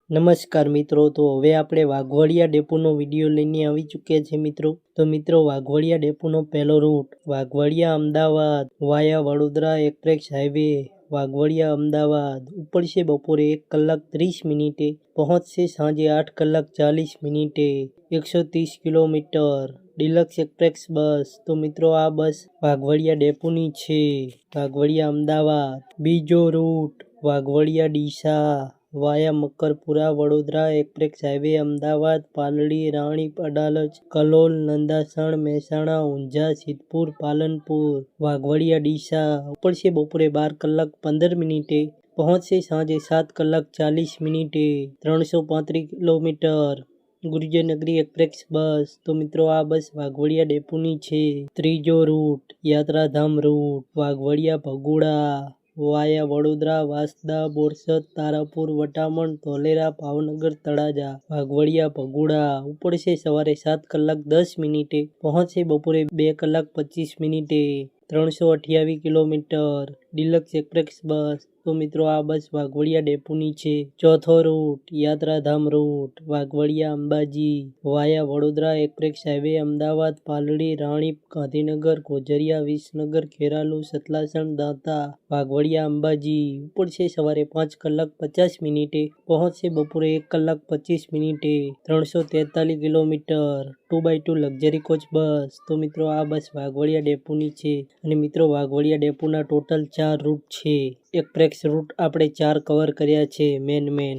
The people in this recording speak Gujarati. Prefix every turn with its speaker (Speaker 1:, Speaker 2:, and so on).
Speaker 1: નમસ્કાર મિત્રો, તો હવે આપણે વાઘવડિયા ડેપોનો વિડીયો લઈને આવી ચૂક્યા છે મિત્રો. તો મિત્રો, વાઘવડિયા ડેપોનો પહેલો રૂટ વાઘવડિયા અમદાવાદ વાયા વડોદરા એક્સપ્રેસ હાઈવે વાઘવડિયા અમદાવાદ ઉપડશે બપોરે 1 કલાક 30 મિનિટે, પહોંચશે સાંજે 8 કલાક 40 મિનિટે, 130 કિલોમીટર. ડિલક્સ એક્સપ્રેસ બસ. તો મિત્રો, આ બસ વાઘવડિયા ડેપોની છે, વાઘવડિયા અમદાવાદ. બીજો રૂટ વાઘવડિયા ડીસા વાયા મકરપુરા વડોદરા એક્સપ્રેસ હાઈવે અમદાવાદ પાલડી રાણીપ અડાલજ કલોલ નંદાસણ મહેસાણા ઊંઝા સિદ્ધપુર પાલનપુર. વાઘવડિયા ડીસા ઉપડશે બપોરે 12 કલાક 15 મિનિટે, પહોંચશે સાંજે 7 કલાક 40 મિનિટે, 335 કિલોમીટર. ગુર્જરનગરી એક્સપ્રેસ બસ. તો મિત્રો, આ બસ વાઘવડિયા ડેપોની છે. ત્રીજો રૂટ યાત્રાધામ રૂટ વાઘવડિયા ભગોડા વાયા વડોદરા વાંસદા બોરસદ તારાપુર વટામણ ધોલેરા ભાવનગર તળાજા વાઘવડિયા ભગોડા ઉપડશે સવારે 7 કલાક 10 મિનિટે, પહોંચશે બપોરે 2 કલાક 25 મિનિટે, 328 કિલોમીટર. ડિલક્સ એક્સપ્રેસ બસ. તો મિત્રો, આ બસ વાઘવડિયા ડેપોની છે. ચોથો રૂટ યાત્રાધામ રૂટ વાઘવડિયા અંબાજી વાયા વડોદરા એક્સપ્રેસ હાઈવે અમદાવાદ પાલડી રાણીપ ગાંધીનગર ગોઝરિયા વિસનગર ખેરાલુ સતલાસણ દાંતા વાઘવડિયા અંબાજી ઉપડશે સવારે 5 કલાક 50 મિનિટે, પહોંચશે બપોરે 1 કલાક 25 મિનિટે, 343 કિલોમીટર. 2x2 લક્ઝરી કોચ બસ. તો મિત્રો, આ બસ વાઘવડિયા ડેપોની છે. અને મિત્રો, વાઘવડિયા ડેપોના ટોટલ 4 રૂટ છે. એક્સપ્રેસ રૂટ આપણે 4 કવર કર્યા છે મેન.